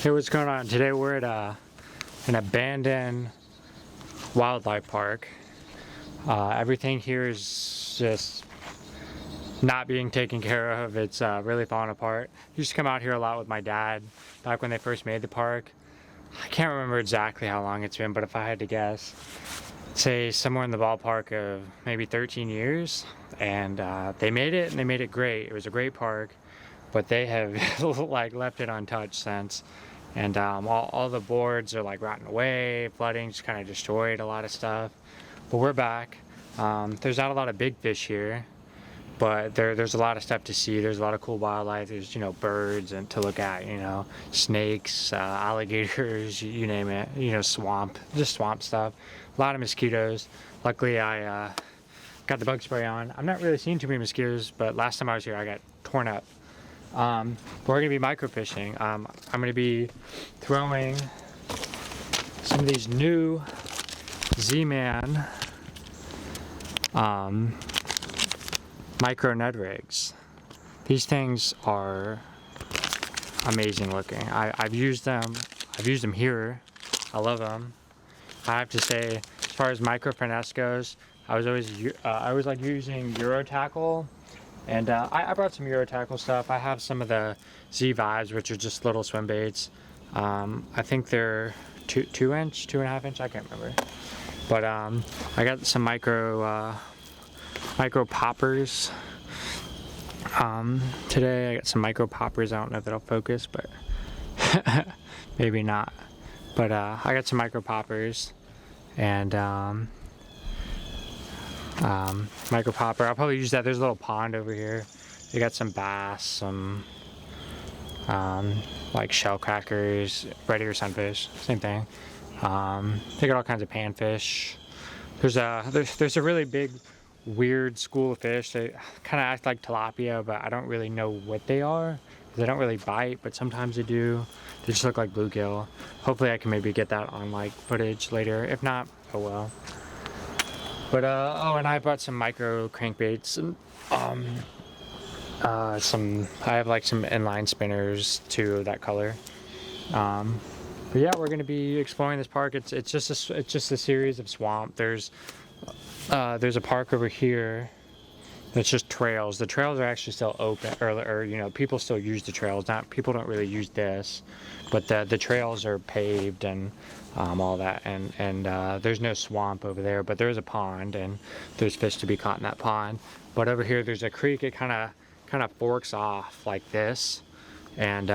Hey, what's going on? Today we're at an abandoned wildlife park. Everything here is just not being taken care of. It's really falling apart. I used to come out here a lot with my dad back when they first made the park. I can't remember exactly how long it's been, but if I had to guess, say somewhere in the ballpark of maybe 13 years. And they made it, and they made it great. It was a great park, but they have like left it untouched since. And all the boards are like rotting away, flooding just kind of destroyed a lot of stuff. But we're back. There's not a lot of big fish here, but there's a lot of stuff to see. There's a lot of cool wildlife. There's, birds and to look at, snakes, alligators, you name it, just swamp stuff. A lot of mosquitoes. Luckily I got the bug spray on. I'm not really seeing too many mosquitoes, but last time I was here I got torn up. But we're going to be microfishing. I'm going to be throwing some of these new Z-Man micro Ned rigs. These things are amazing looking. I've used them here. I love them. I have to say, as far as micro Finesse goes, I was like using Euro tackle. And I brought some Euro tackle stuff. I have some of the Z Vibes, which are just little swim baits. I think they're 2-inch, 2.5-inch, I can't remember. But I got some micro poppers. Today I got some micro poppers. I don't know if that'll focus, but maybe not. But I got some micro poppers and micro popper. I'll probably use that. There's a little pond over here. They got some bass, some like shell crackers, red ear sunfish, same thing. They got all kinds of panfish. There's a really big weird school of fish. They kind of act like tilapia, but I don't really know what they are. They don't really bite, but sometimes they do. They just look like bluegill. Hopefully I can maybe get that on like footage later. If not, oh well. But and I brought some micro crankbaits and I have like some inline spinners too of that color. But yeah, we're gonna be exploring this park. It's just a series of swamp. There's a park over here that's just trails. The trails are actually still open, or people still use the trails. People don't really use this, but the trails are paved and all that, and there's no swamp over there, but there's a pond and there's fish to be caught in that pond. But over here there's a creek. It kind of forks off like this, and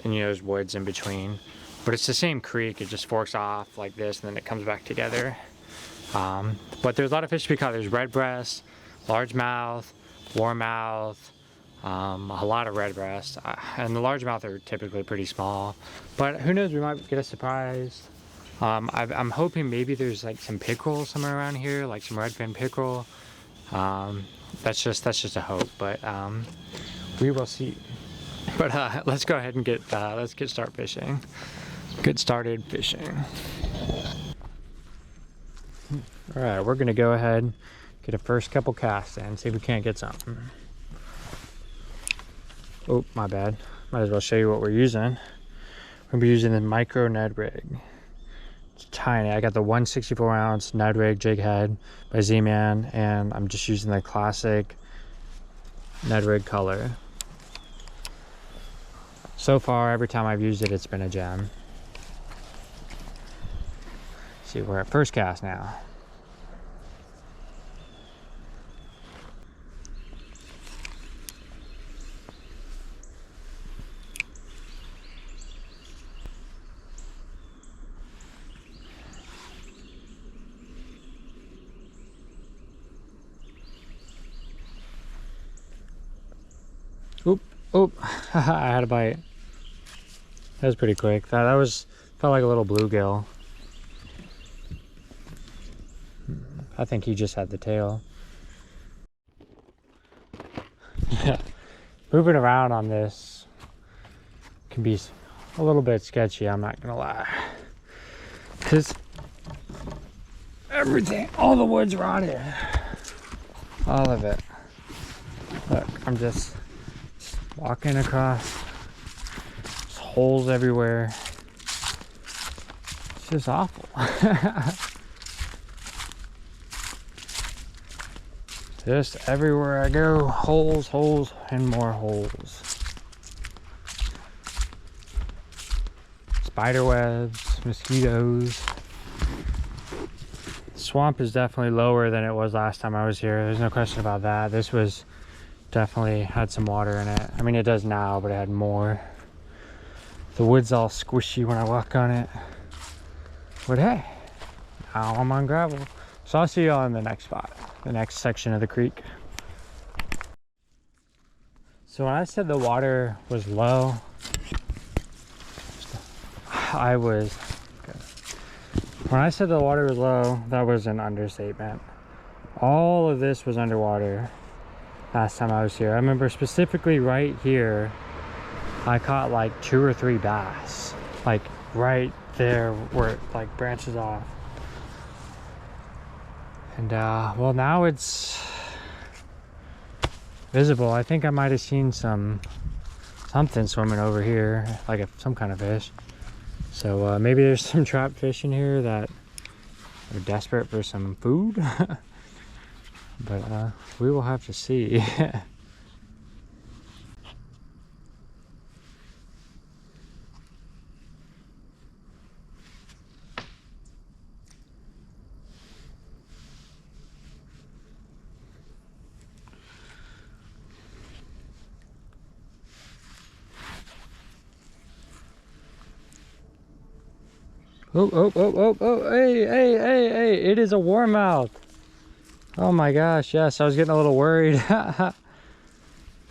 there's woods in between, but it's the same creek. It just forks off like this and then it comes back together. But there's a lot of fish to be caught. There's red breast, largemouth, warmouth, a lot of red breast, and the largemouth are typically pretty small, but who knows, we might get a surprise. I'm hoping maybe there's like some pickerel somewhere around here, like some redfin pickerel. That's just a hope, but we will see. But let's go ahead and get started fishing. Get started fishing. All right, we're gonna go ahead, get a first couple casts in, see if we can't get something. Oh, my bad. Might as well show you what we're using. We're gonna be using the micro Ned rig. It's tiny. I got the 164-ounce Ned rig jig head by Z-Man, and I'm just using the classic Ned rig color. So far, every time I've used it, it's been a gem. See, we're at first cast now. Oop, I had a bite. That was pretty quick. That felt like a little bluegill. I think he just had the tail. Moving around on this can be a little bit sketchy, I'm not gonna lie. Cause all the wood's rotted. All of it. Look, I'm just walking across. There's holes everywhere. It's just awful. Just everywhere I go, holes, holes, and more holes. Spider webs, mosquitoes. The swamp is definitely lower than it was last time I was here. There's no question about that. This was definitely had some water in it. I mean, it does now, but it had more. The wood's all squishy when I walk on it. But hey, now I'm on gravel. So I'll see y'all in the next spot, the next section of the creek. So when I said the water was low, when I said the water was low, that was an understatement. All of this was underwater last time I was here. I remember specifically right here, I caught like 2 or 3 bass, like right there where it like branches off. And well, now it's visible. I think I might have seen something swimming over here, like some kind of fish. So maybe there's some trap fish in here that are desperate for some food. But we will have to see. Oh, hey, it is a warmouth. Oh my gosh, yes, I was getting a little worried.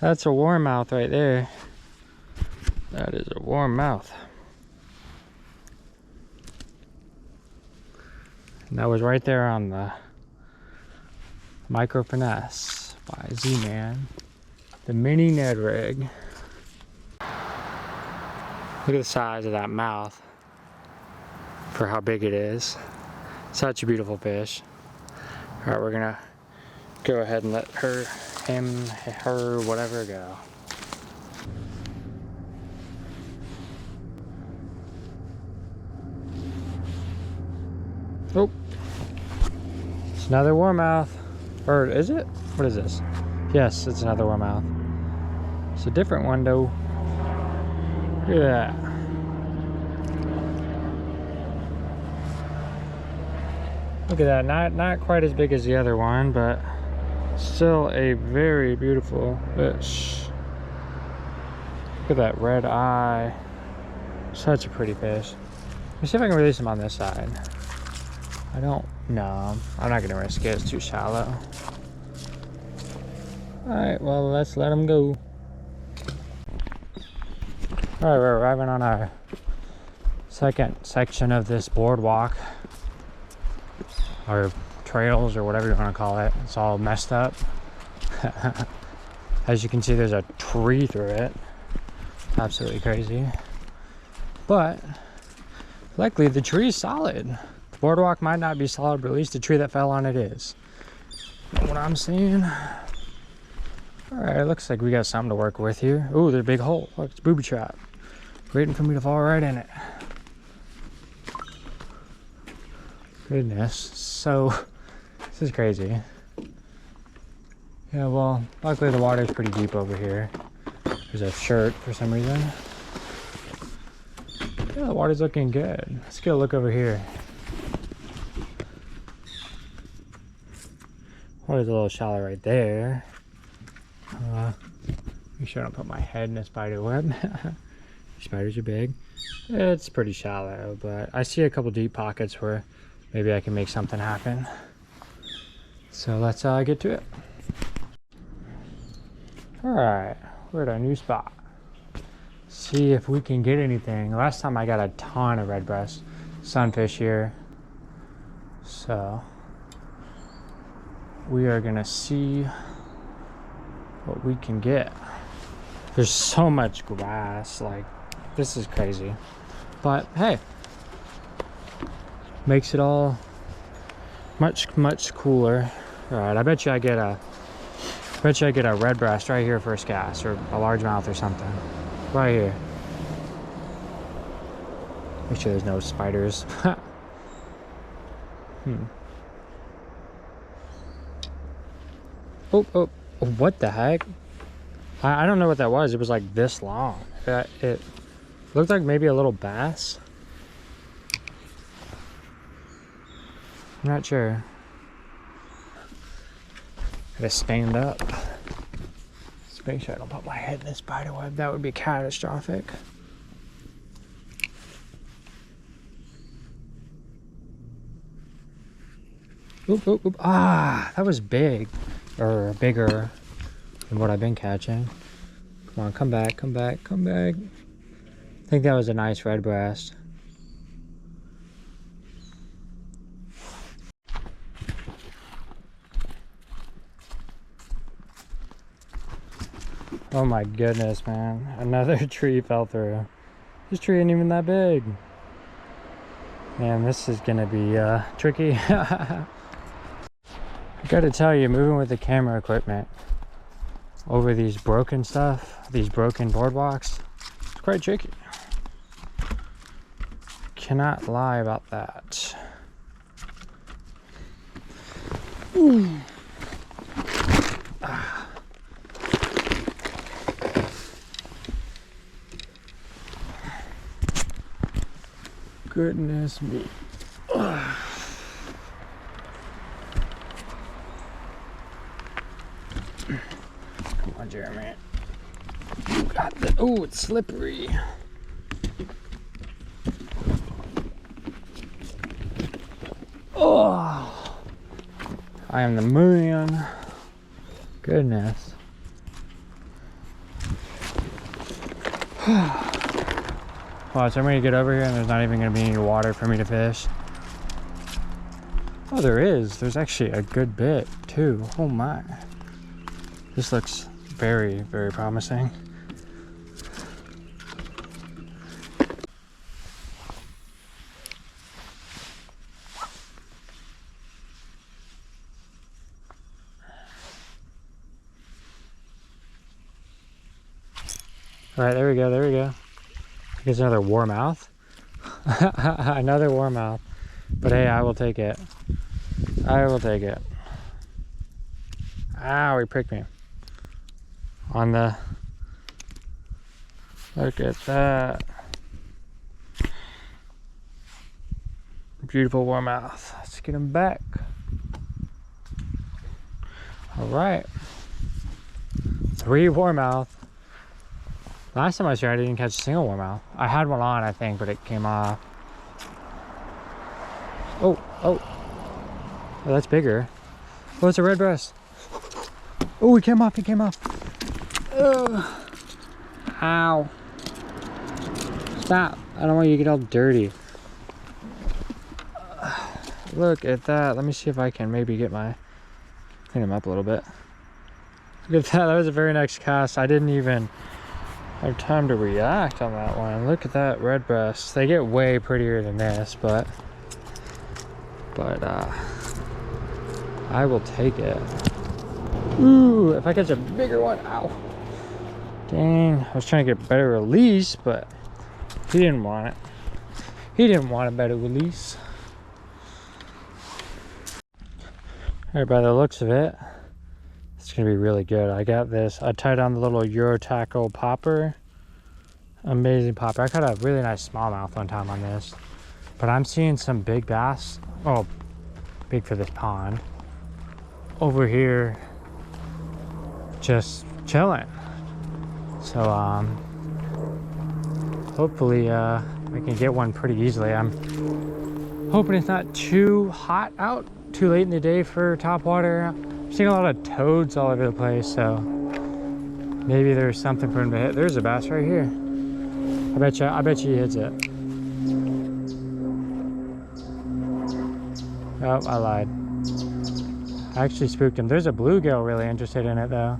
That's a warmouth right there. That is a warmouth. And that was right there on the Micro Finesse by Z-Man. The mini Ned rig. Look at the size of that mouth for how big it is. Such a beautiful fish. All right, we're gonna go ahead and let him, her, whatever go. Oh, it's another warmouth. Or is it? What is this? Yes, it's another warmouth. It's a different one though. Look at that. Look at that, not quite as big as the other one, but still a very beautiful fish. Look at that red eye. Such a pretty fish. Let me see if I can release him on this side. I don't know. I'm not gonna risk it, it's too shallow. Alright, well, let's let him go. Alright, we're arriving on our second section of this boardwalk. Or trails, or whatever you want to call it. It's all messed up. As you can see, there's a tree through it. Absolutely crazy. But likely the tree is solid. The boardwalk might not be solid, but at least the tree that fell on it is. You know what I'm saying? Alright, looks like we got something to work with here. Ooh, there's a big hole. Look, it's a booby trap. Waiting for me to fall right in it. Goodness, so this is crazy. Yeah, well, luckily the water's pretty deep over here. There's a shirt for some reason. Yeah, the water's looking good. Let's get a look over here. Water's a little shallow right there. Make sure I don't put my head in a spider web. Spiders are big. It's pretty shallow, but I see a couple deep pockets where maybe I can make something happen. So let's get to it. Alright, we're at our new spot. See if we can get anything. Last time I got a ton of red breast sunfish here. So we are gonna see what we can get. There's so much grass, like this is crazy. But hey, makes it all much cooler. All right, I bet you I get a red breast right here first cast, or a largemouth or something right here. Make sure there's no spiders. Oh, what the heck? I don't know what that was. It was like this long. It looked like maybe a little bass. I'm not sure. Gotta stand up. Just make sure I don't put my head in this spider web. That would be catastrophic. Oop. Ah, that was big. Or bigger than what I've been catching. Come on, come back. I think that was a nice red breast. Oh my goodness, man. Another tree fell through. This tree ain't even that big. Man, this is gonna be tricky. I gotta tell you, moving with the camera equipment over these broken boardwalks, it's quite tricky. Cannot lie about that. Ooh. Ah. Goodness me. Ugh. Come on, Jeremy. You got the. Oh, it's slippery. Oh, I am the man. Goodness. Wow, so I'm gonna get over here and there's not even gonna be any water for me to fish. Oh, there is. There's actually a good bit too. Oh my. This looks very, very promising. All right, there we go. Here's another warmouth. Another warmouth. But hey, I will take it. Ow, he pricked me. On the... Look at that. Beautiful warmouth. Let's get him back. All right. 3 warmouth. Last time I was here, I didn't catch a single warmouth. I had one on, I think, but it came off. Oh, that's bigger. Oh, it's a red breast. Oh, he came off. Ugh. Ow. Stop. I don't want you to get all dirty. Look at that. Let me see if I can maybe get clean him up a little bit. Look at that. That was a very nice cast. I didn't even have time to react on that one. Look at that red breast. They get way prettier than this, but I will take it. Ooh, if I catch a bigger one. Ow. Dang, I was trying to get a better release, but he didn't want it. He didn't want a better release. All right, by the looks of it, it's gonna be really good. I got this. I tied on the little Euro tackle popper. Amazing popper. I caught a really nice smallmouth one time on this, but I'm seeing some big bass. Oh, big for this pond. Over here, just chilling. So hopefully I can get one pretty easily. I'm hoping it's not too hot out, too late in the day for topwater. I'm seeing a lot of toads all over the place, so maybe there's something for him to hit. There's a bass right here. I bet you he hits it. Oh, I lied. I actually spooked him. There's a bluegill really interested in it though.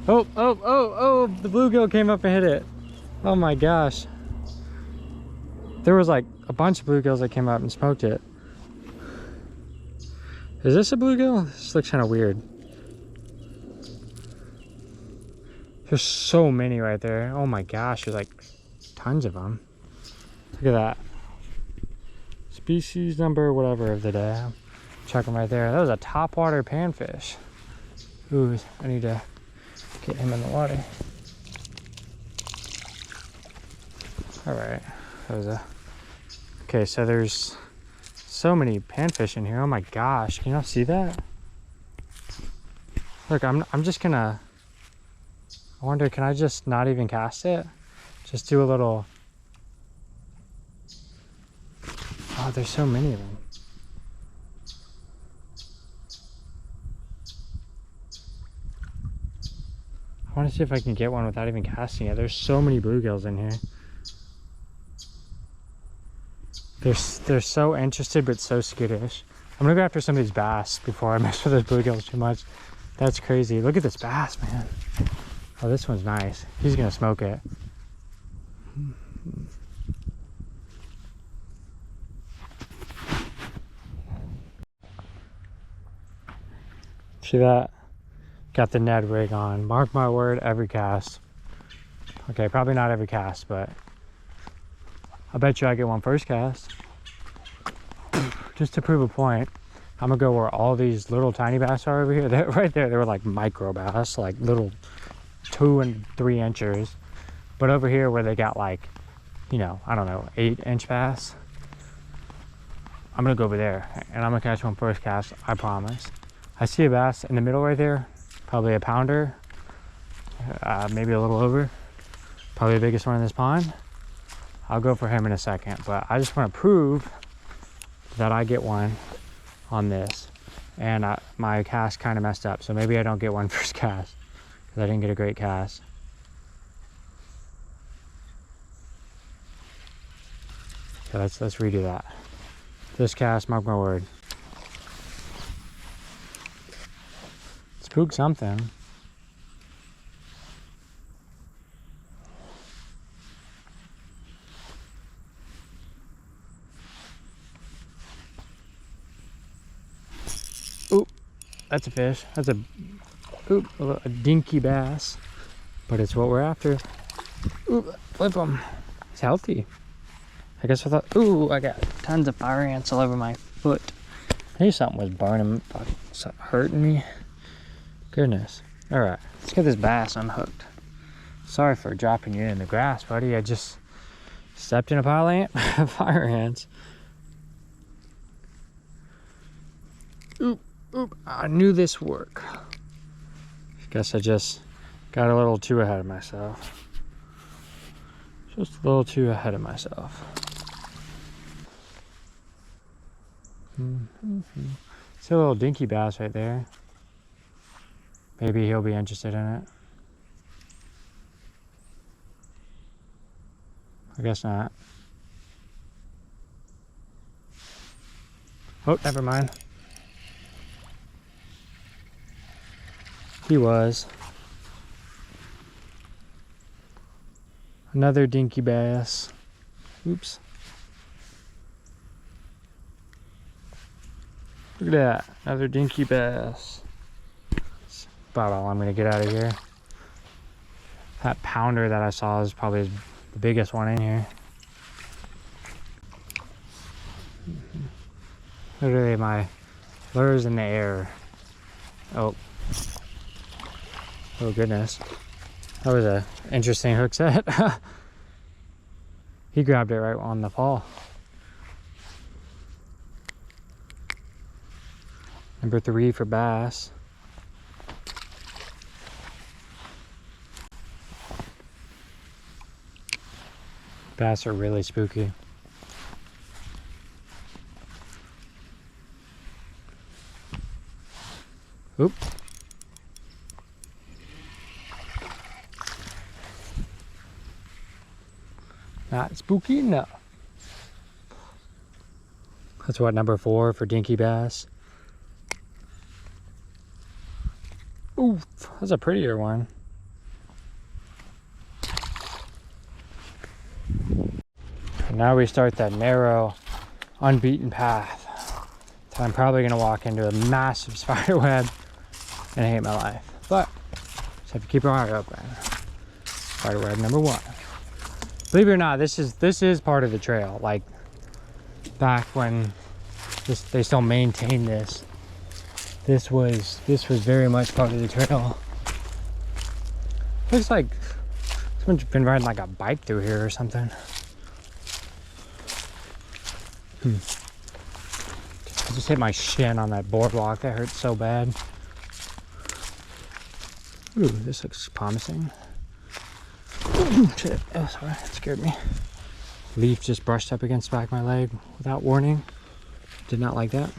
Oh, the bluegill came up and hit it. Oh my gosh. There was like a bunch of bluegills that came up and smoked it. Is this a bluegill? This looks kind of weird. There's so many right there. Oh my gosh, there's like tons of them. Look at that. Species number whatever of the day. Chuck him right there. That was a topwater panfish. Ooh, I need to get him in the water. All right, that was a. Okay, so there's so many panfish in here. Oh my gosh, can y'all see that? Look, I'm just gonna. I wonder, can I just not even cast it? Just do a little. Oh, there's so many of them. I want to see if I can get one without even casting it. There's so many bluegills in here. They're so interested but so skittish. I'm gonna go after some of these bass before I mess with those bluegills too much. That's crazy. Look at this bass, man. Oh, this one's nice. He's gonna smoke it. See that? Got the Ned rig on. Mark my word, every cast. Okay, probably not every cast, but I bet you I get one first cast. Just to prove a point, I'm gonna go where all these little tiny bass are over here. They're right there, they were like micro bass, like little 2 and 3 inches. But over here where they got like, you know, I don't know, 8-inch bass, I'm gonna go over there and I'm gonna catch one first cast, I promise. I see a bass in the middle right there, probably a pounder, maybe a little over, probably the biggest one in this pond. I'll go for him in a second, but I just want to prove that I get one on this. And my cast kind of messed up, so maybe I don't get one first cast because I didn't get a great cast. Okay, let's redo that. This cast, mark my word. Spook something. Oop, that's a fish. That's a dinky bass, but it's what we're after. Oop, flip him. He's healthy. I guess I thought, ooh, I got tons of fire ants all over my foot. I knew something was burning, something hurting me. Goodness. All right, let's get this bass unhooked. Sorry for dropping you in the grass, buddy. I just stepped in a pile of fire ants. Oop. Oop, I knew this would work. Guess I just got a little too ahead of myself. Just a little too ahead of myself. See a little dinky bass right there. Maybe he'll be interested in it. I guess not. Oh, never mind. He was. Another dinky bass. Oops. Look at that. Another dinky bass. That's about all I'm going to get out of here. That pounder that I saw is probably the biggest one in here. Literally my lures in the air. Oh. Oh goodness, that was a interesting hook set. He grabbed it right on the fall. Number 3 for bass. Bass are really spooky. Oop. Not spooky enough. That's what, number 4 for dinky bass. Ooh, that's a prettier one. And now we start that narrow, unbeaten path that I'm probably gonna walk into a massive spider web and hate my life. But just have to keep our eye open. Spider web number 1. Believe it or not, this is part of the trail. Like back when Just they still maintain this. This was very much part of the trail. Looks like someone's been riding like a bike through here or something. I just hit my shin on that boardwalk. That hurt so bad. Ooh, this looks promising. Shit. Oh, sorry, that scared me. Leaf just brushed up against the back of my leg without warning. Did not like that.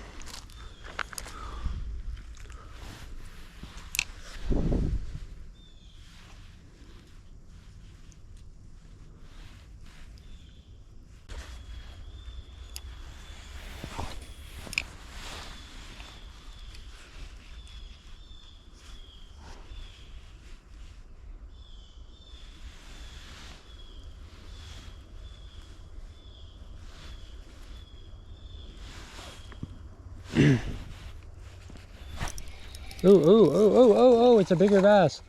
Oh, it's a bigger bass.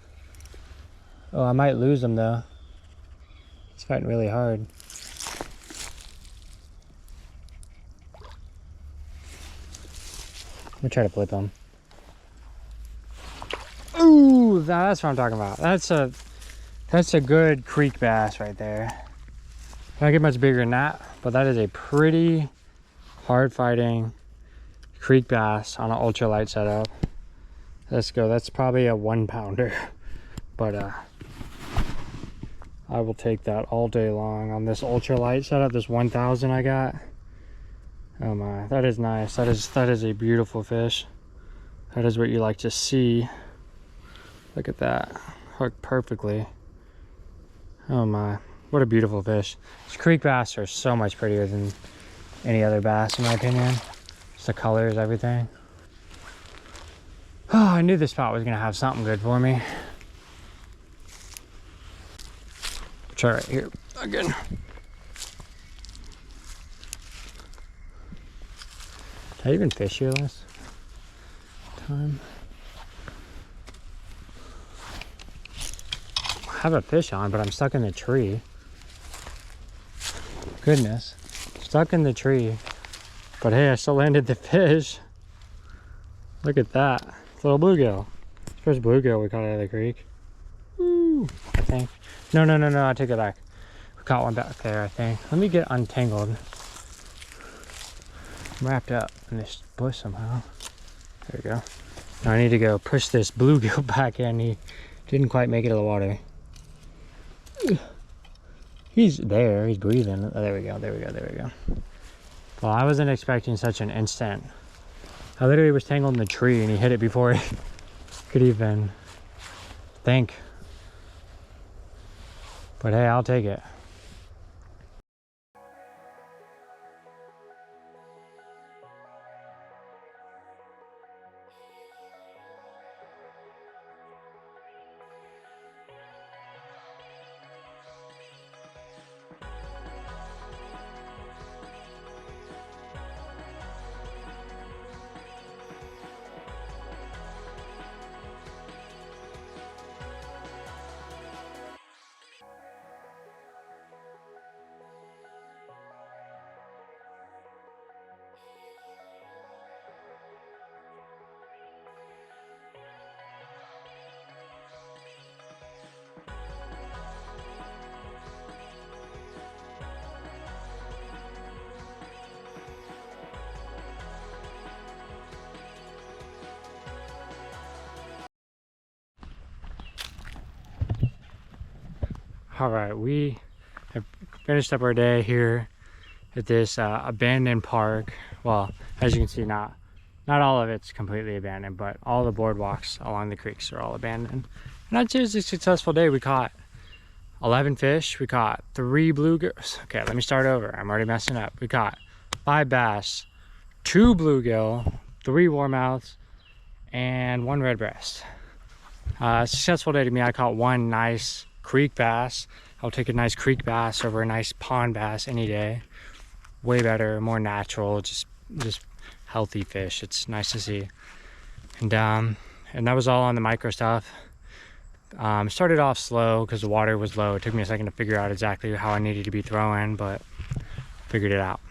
Oh, I might lose him though. He's fighting really hard. Let me try to flip him. Ooh, that's what I'm talking about. That's a good creek bass right there. Don't get much bigger than that, but that is a pretty hard fighting creek bass on an ultralight setup. Let's go. That's probably a 1 pounder, but I will take that all day long on this ultralight setup. This 1000 I got. Oh my, that is nice. That is a beautiful fish. That is what you like to see. Look at that, hooked perfectly. Oh my, what a beautiful fish. These creek bass are so much prettier than any other bass in my opinion. Just the colors, everything. Oh, I knew this spot was gonna have something good for me. Try right here again. Did I even fish here last time? I have a fish on, but I'm stuck in the tree. Goodness, stuck in the tree. But hey, I still landed the fish. Look at that. It's a little bluegill. It's the first bluegill we caught out of the creek. Woo, I think. No, I take it back. We caught one back there, I think. Let me get untangled. I'm wrapped up in this bush somehow. There we go. Now I need to go push this bluegill back in. He didn't quite make it to the water. He's there, he's breathing. Oh, there we go. Well, I wasn't expecting such an instant. I literally was tangled in the tree and he hit it before he could even think. But hey, I'll take it. All right, we have finished up our day here at this abandoned park. Well, as you can see, not all of it's completely abandoned, but all the boardwalks along the creeks are all abandoned. And I'd say it was a successful day. We caught 11 fish. We caught 3 bluegills. Okay, let me start over. I'm already messing up. We caught 5 bass, 2 bluegill, 3 warmouths, and 1 redbreast. Successful day to me. I caught 1 nice creek bass. I'll take a nice creek bass over a nice pond bass any day. Way better, more natural, just healthy fish. It's nice to see. And that was all on the micro stuff. Started off slow because the water was low. It took me a second to figure out exactly how I needed to be throwing, but figured it out.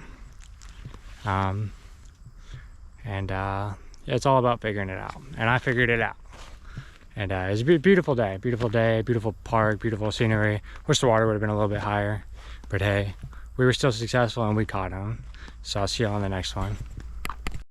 And it's all about figuring it out. And I figured it out. And it was a beautiful day, beautiful park, beautiful scenery. Wish the water would have been a little bit higher, but hey, we were still successful and we caught them. So I'll see you on the next one.